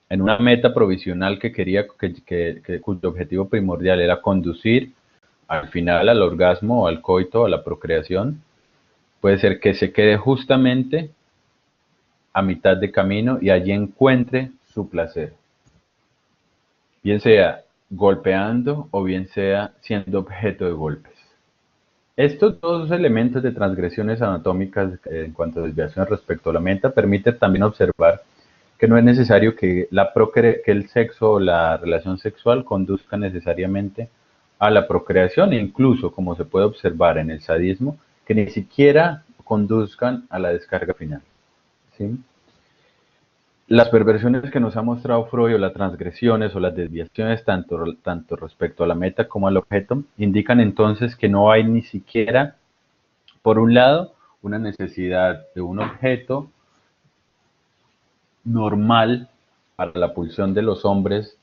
en una meta provisional que quería, cuyo objetivo primordial era conducir al final al orgasmo o al coito, a la procreación. Puede ser que se quede justamente a mitad de camino y allí encuentre su placer. Bien sea golpeando o bien sea siendo objeto de golpes. Estos dos elementos de transgresiones anatómicas en cuanto a desviación respecto a la meta permiten también observar que no es necesario que el sexo o la relación sexual conduzca necesariamente a la procreación, e incluso, como se puede observar en el sadismo, que ni siquiera conduzcan a la descarga final. ¿Sí? Las perversiones que nos ha mostrado Freud, o las transgresiones o las desviaciones, tanto respecto a la meta como al objeto, indican entonces que no hay ni siquiera, por un lado, una necesidad de un objeto normal para la pulsión de los hombres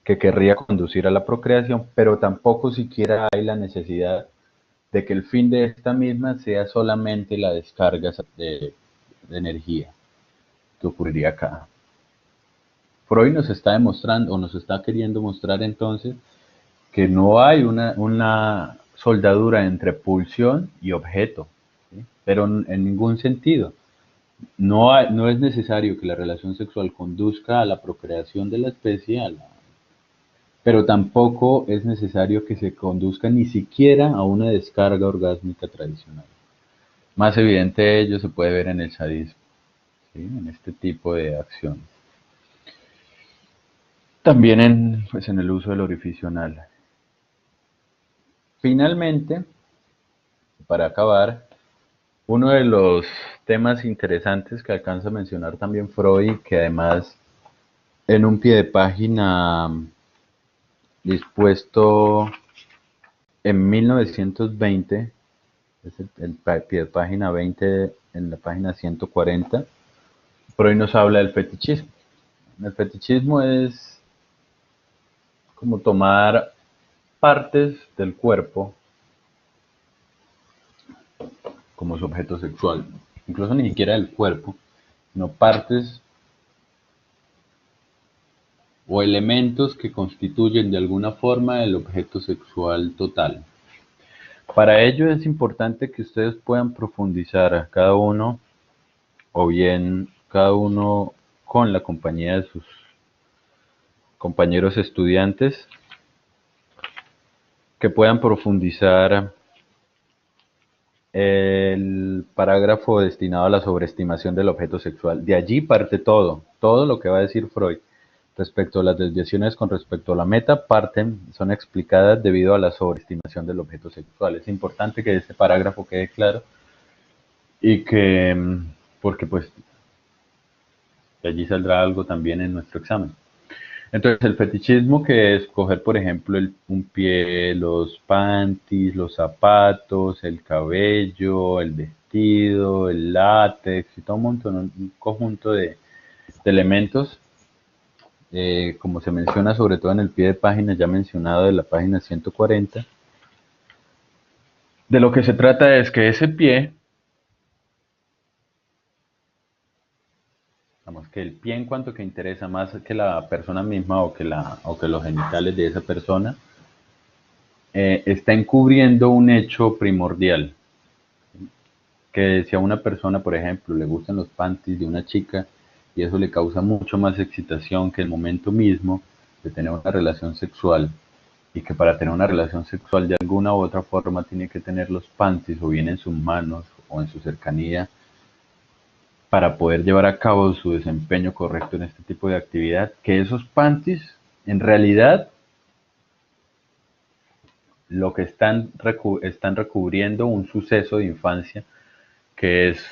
que querría conducir a la procreación, pero tampoco siquiera hay la necesidad de que el fin de esta misma sea solamente la descarga de energía que ocurriría acá. Freud nos está demostrando o nos está queriendo mostrar entonces que no hay una soldadura entre pulsión y objeto, ¿sí? Pero en ningún sentido. No es necesario que la relación sexual conduzca a la procreación de la especie, pero tampoco es necesario que se conduzca ni siquiera a una descarga orgásmica tradicional. Más evidente ello se puede ver en el sadismo, ¿sí? En este tipo de acciones. También en el uso del orificio anal. Finalmente, para acabar, uno de los temas interesantes que alcanza a mencionar también Freud, que además en un pie de página dispuesto en 1920, es el pie de página 20 en la página 140, Freud nos habla del fetichismo. El fetichismo es como tomar partes del cuerpo como su objeto sexual, incluso ni siquiera del cuerpo, sino partes o elementos que constituyen de alguna forma el objeto sexual total. Para ello es importante que ustedes puedan profundizar a cada uno, o bien cada uno con la compañía compañeros estudiantes que puedan profundizar el parágrafo destinado a la sobreestimación del objeto sexual. De allí parte todo lo que va a decir Freud respecto a las desviaciones con respecto a la meta, son explicadas debido a la sobreestimación del objeto sexual. Es importante que este parágrafo quede claro y porque pues de allí saldrá algo también en nuestro examen. Entonces, el fetichismo, que es coger, por ejemplo, un pie, los panties, los zapatos, el cabello, el vestido, el látex y todo un conjunto de elementos, como se menciona sobre todo en el pie de página ya mencionado de la página 140. De lo que se trata es que ese pie, digamos que el pie en cuanto que interesa más que la persona misma o que los genitales de esa persona, está encubriendo un hecho primordial. Que si a una persona, por ejemplo, le gustan los panties de una chica y eso le causa mucho más excitación que el momento mismo de tener una relación sexual, y que para tener una relación sexual de alguna u otra forma tiene que tener los panties o bien en sus manos o en su cercanía para poder llevar a cabo su desempeño correcto en este tipo de actividad, que esos panties en realidad lo que están recubriendo un suceso de infancia, que es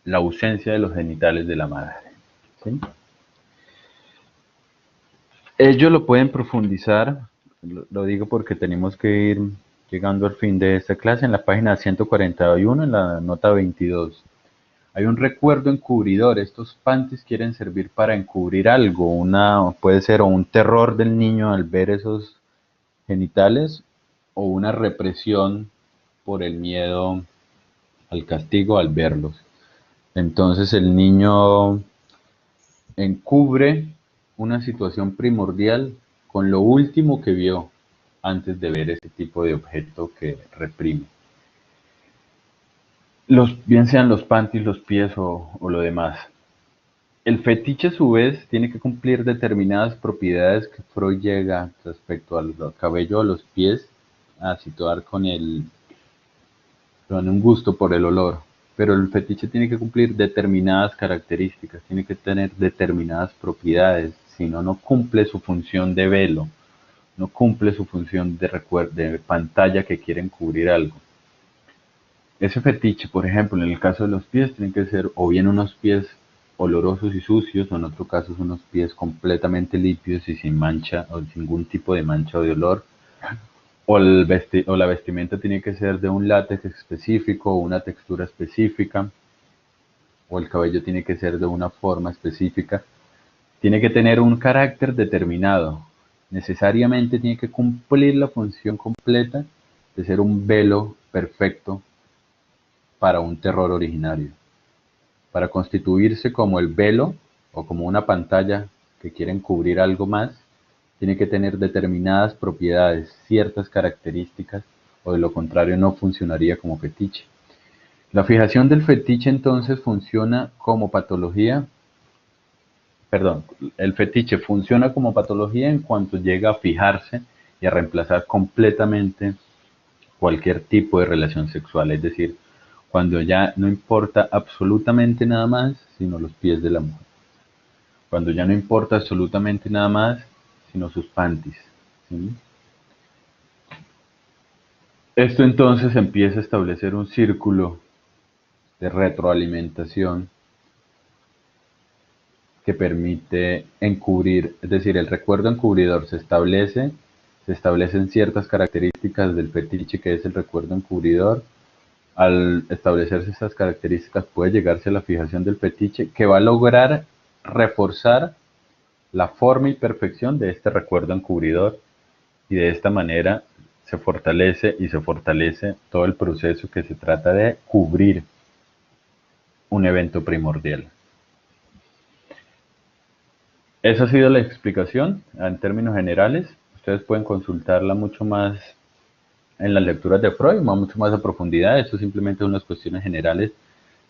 la ausencia de los genitales de la madre. ¿Sí? Ellos lo pueden profundizar, lo digo porque tenemos que ir llegando al fin de esta clase, en la página 141, en la nota 22. Hay un recuerdo encubridor. Estos panties quieren servir para encubrir algo, puede ser o un terror del niño al ver esos genitales, o una represión por el miedo al castigo al verlos. Entonces el niño encubre una situación primordial con lo último que vio antes de ver ese tipo de objeto que reprime. Bien sean los panties, los pies o lo demás. El fetiche a su vez tiene que cumplir determinadas propiedades que Freud llega respecto al cabello o los pies a situar con un gusto por el olor. Pero el fetiche tiene que cumplir determinadas características, tiene que tener determinadas propiedades, si no, no cumple su función de velo, no cumple su función de pantalla que quieren cubrir algo. Ese fetiche, por ejemplo, en el caso de los pies, tienen que ser o bien unos pies olorosos y sucios, o en otro caso unos pies completamente limpios y sin mancha, o sin ningún tipo de mancha o de olor, o la vestimenta tiene que ser de un látex específico o una textura específica, o el cabello tiene que ser de una forma específica, tiene que tener un carácter determinado, necesariamente tiene que cumplir la función completa de ser un velo perfecto para un terror originario, para constituirse como el velo o como una pantalla que quieren cubrir algo más. Tiene que tener determinadas propiedades, ciertas características, o de lo contrario no funcionaría como fetiche. La fijación del fetiche entonces funciona como patología, el fetiche funciona como patología en cuanto llega a fijarse y a reemplazar completamente cualquier tipo de relación sexual, es decir, cuando ya no importa absolutamente nada más sino los pies de la mujer, cuando ya no importa absolutamente nada más sino sus panties. ¿Sí? Esto entonces empieza a establecer un círculo de retroalimentación que permite encubrir, es decir, el recuerdo encubridor se establecen ciertas características del fetiche que es el recuerdo encubridor. Al establecerse estas características puede llegarse a la fijación del fetiche, que va a lograr reforzar la forma y perfección de este recuerdo encubridor, y de esta manera se fortalece todo el proceso que se trata de cubrir un evento primordial. Esa ha sido la explicación en términos generales. Ustedes pueden consultarla mucho más en las lecturas de Freud, mucho más a profundidad. Esto simplemente son unas cuestiones generales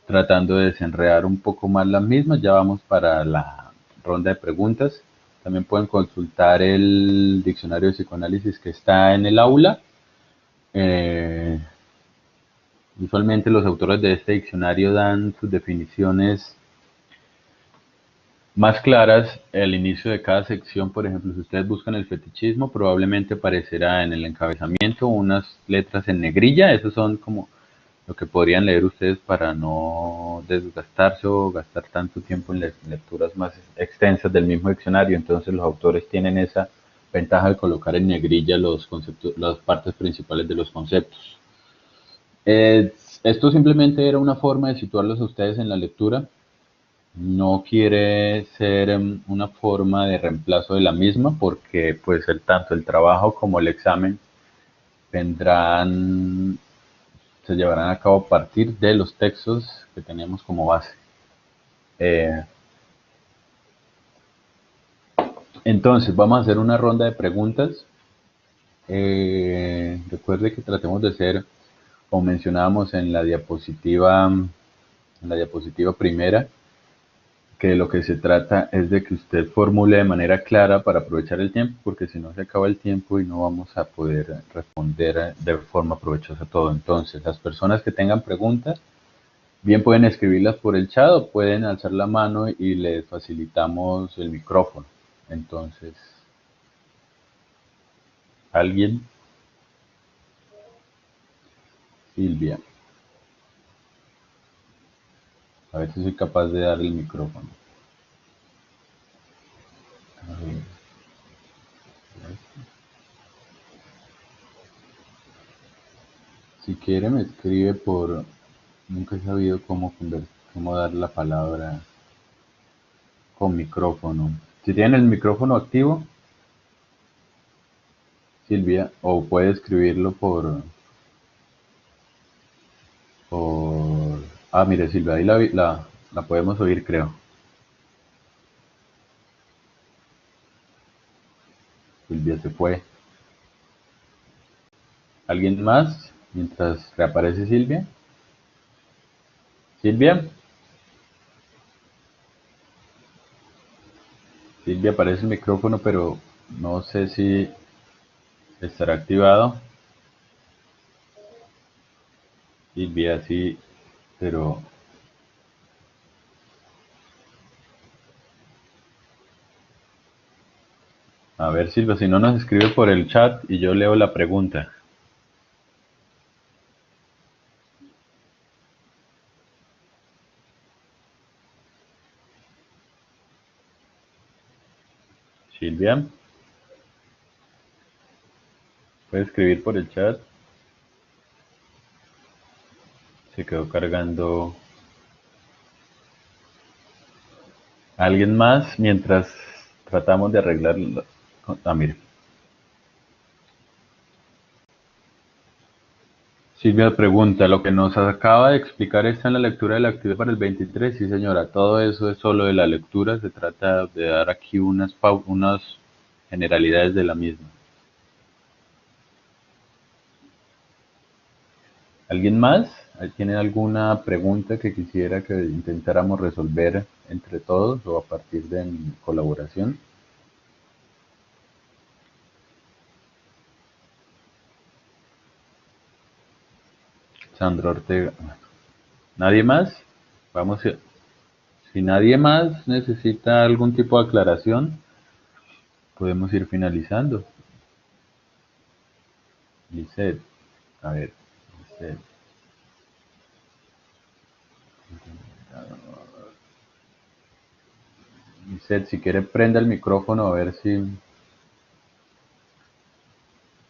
tratando de desenredar un poco más las mismas. Ya vamos para la ronda de preguntas. También pueden consultar el diccionario de psicoanálisis que está en el aula. Eh, Usualmente los autores de este diccionario dan sus definiciones más claras al inicio de cada sección. Por ejemplo, si ustedes buscan el fetichismo, probablemente aparecerá en el encabezamiento unas letras en negrilla. Esos son como lo que podrían leer ustedes para no desgastarse o gastar tanto tiempo en lecturas más extensas del mismo diccionario. Entonces los autores tienen esa ventaja de colocar en negrilla los conceptos, las partes principales de los conceptos. Esto simplemente era una forma de situarlos a ustedes en la lectura. No quiere ser una forma de reemplazo de la misma, porque pues tanto el trabajo como el examen vendrán, se llevarán a cabo a partir de los textos que tenemos como base. Eh, entonces, vamos a hacer una ronda de preguntas. Recuerde que tratemos de ser, como mencionábamos en la diapositiva primera, que de lo que se trata es de que usted formule de manera clara para aprovechar el tiempo, porque si no se acaba el tiempo y no vamos a poder responder de forma provechosa todo. Entonces, las personas que tengan preguntas, bien pueden escribirlas por el chat o pueden alzar la mano y les facilitamos el micrófono. Entonces, ¿alguien? Silvia. A ver si soy capaz de darle el micrófono. A ver. Si quiere me escribe por... Nunca he sabido cómo dar la palabra con micrófono. Si tienen el micrófono activo, Silvia, o puede escribirlo por... Ah, mire, Silvia, ahí la podemos oír, creo. Silvia se fue. ¿Alguien más? Mientras reaparece Silvia. Silvia. Silvia aparece el micrófono, pero no sé si estará activado. Silvia, sí, pero... A ver, Silvia, si no nos escribe por el chat y yo leo la pregunta. Silvia, puede escribir por el chat. Se quedó cargando. ¿Alguien más? Mientras tratamos de arreglarlo. Ah, mire. Silvia pregunta, ¿lo que nos acaba de explicar está en la lectura de la actividad para el 23? Sí, señora, todo eso es solo de la lectura, se trata de dar aquí unas generalidades de la misma. ¿Alguien más? ¿Tiene alguna pregunta que quisiera que intentáramos resolver entre todos o a partir de mi colaboración? Sandra Ortega. ¿Nadie más? Vamos, si nadie más necesita algún tipo de aclaración, podemos ir finalizando. Lisette, a ver, Lisette. Lisette, si quiere prenda el micrófono a ver si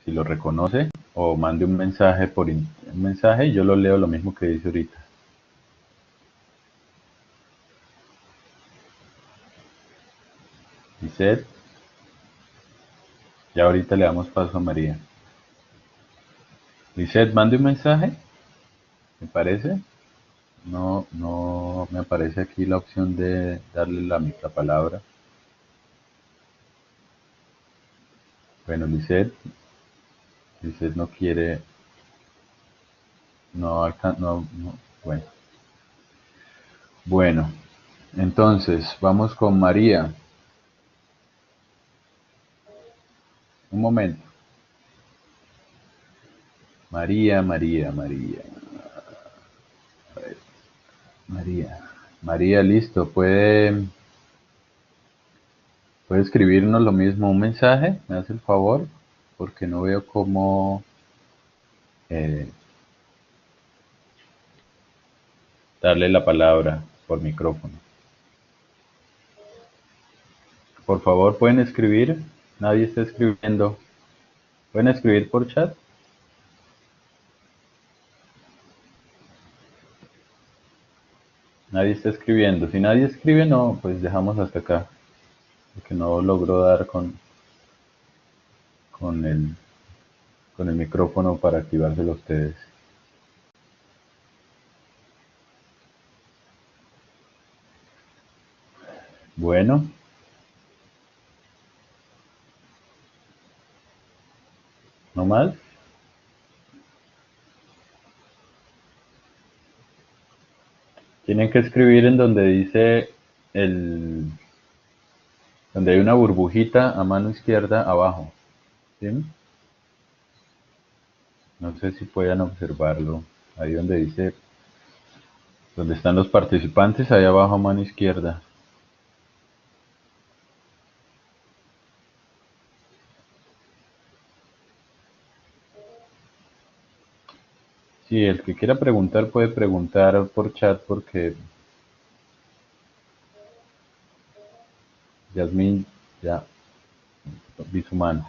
lo reconoce o mande un mensaje un mensaje y yo lo leo lo mismo que dice ahorita. Lisette, ya ahorita le damos paso a María. Lisette, mande un mensaje, ¿me parece? No me aparece aquí la opción de darle la palabra. Bueno, Lisette no quiere, bueno. Bueno, entonces vamos con María. Un momento. María, María, María. María. María, listo. ¿Puede escribirnos lo mismo un mensaje? ¿Me hace el favor? Porque no veo cómo eh, darle la palabra por micrófono. Por favor, ¿pueden escribir? Nadie está escribiendo. ¿Pueden escribir por chat? Nadie está escribiendo. Si nadie escribe, no, pues dejamos hasta acá. Porque no logro dar con el, con el micrófono para activárselo a ustedes. Bueno, ¿no más? Tienen que escribir en donde dice el, donde hay una burbujita a mano izquierda abajo. ¿Sí? No sé si puedan observarlo. Ahí donde dice, donde están los participantes, ahí abajo a mano izquierda. Sí, el que quiera preguntar puede preguntar por chat porque Yasmín ya vi su mano.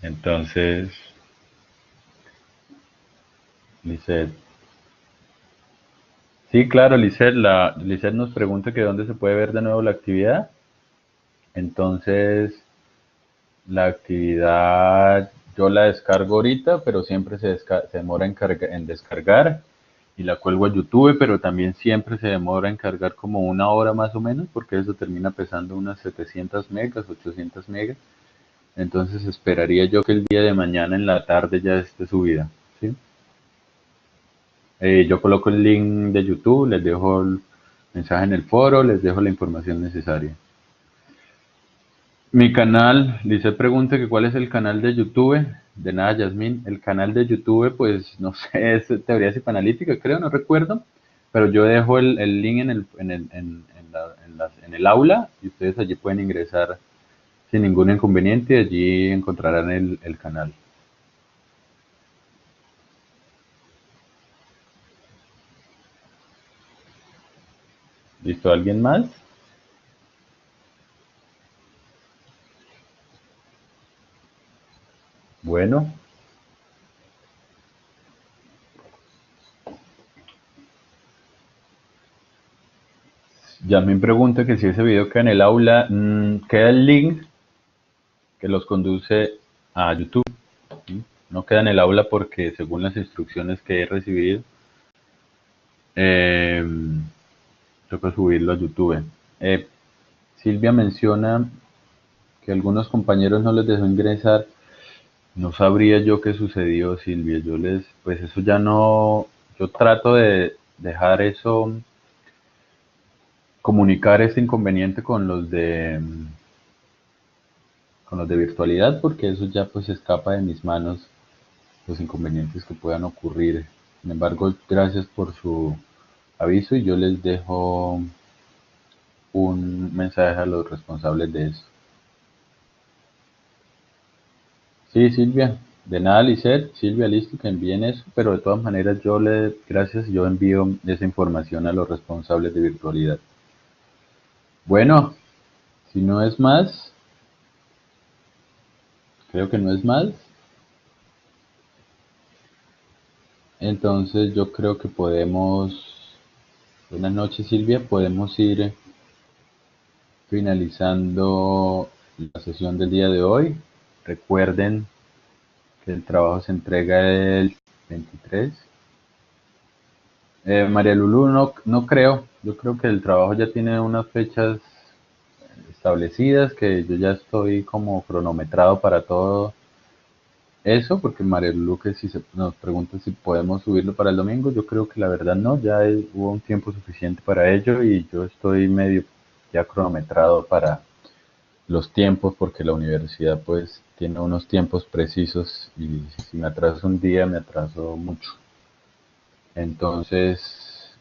Entonces, Lisette. Sí, claro, Lisette nos pregunta que dónde se puede ver de nuevo la actividad. Entonces, la actividad yo la descargo ahorita, pero siempre se demora en descargar y la cuelgo a YouTube, pero también siempre se demora en cargar como una hora más o menos, porque eso termina pesando unas 700 megas, 800 megas. Entonces esperaría yo que el día de mañana en la tarde ya esté subida, ¿sí? Yo coloco el link de YouTube, les dejo el mensaje en el foro, les dejo la información necesaria. Mi canal, Lice pregunta que cuál es el canal de YouTube. De nada, Yasmín. El canal de YouTube, pues no sé, es teoría psicoanalítica, creo, no recuerdo. Pero yo dejo el link en el aula y ustedes allí pueden ingresar sin ningún inconveniente. Allí encontrarán el canal. ¿Listo? ¿Alguien más? Bueno, Yasmín pregunta que si ese video queda en el aula, queda el link que los conduce a YouTube. ¿Sí? No queda en el aula porque según las instrucciones que he recibido, eh, toca subirlo a YouTube. Eh, Silvia menciona que algunos compañeros no les dejó ingresar. No sabría yo qué sucedió, Silvia. Pues eso ya no, yo trato de dejar eso, comunicar este inconveniente con los de virtualidad, porque eso ya pues escapa de mis manos, los inconvenientes que puedan ocurrir. Sin embargo, gracias por su aviso y yo les dejo un mensaje a los responsables de eso. Sí, Silvia, de nada, Lisette, Silvia, listo, que envíen eso, pero de todas maneras gracias, yo envío esa información a los responsables de virtualidad. Bueno, si no es más, creo que no es más, entonces yo creo que buenas noches Silvia, podemos ir finalizando la sesión del día de hoy. Recuerden que el trabajo se entrega el 23. María Lulú, no, no creo. Yo creo que el trabajo ya tiene unas fechas establecidas, que yo ya estoy como cronometrado para todo eso, porque María Lulú que si nos pregunta si podemos subirlo para el domingo, yo creo que la verdad no, hubo un tiempo suficiente para ello y yo estoy medio ya cronometrado los tiempos, porque la universidad pues tiene unos tiempos precisos y si me atraso un día me atraso mucho. Entonces,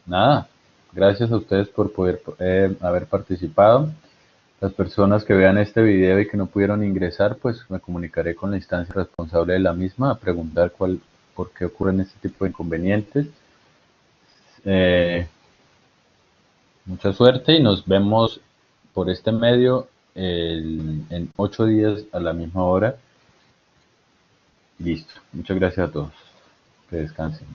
nada, gracias a ustedes por poder haber participado. Las personas que vean este video y que no pudieron ingresar, pues me comunicaré con la instancia responsable de la misma a preguntar por qué ocurren este tipo de inconvenientes. Eh, Mucha suerte y nos vemos por este medio en 8 días a la misma hora. Listo. Muchas gracias a todos. Que descansen.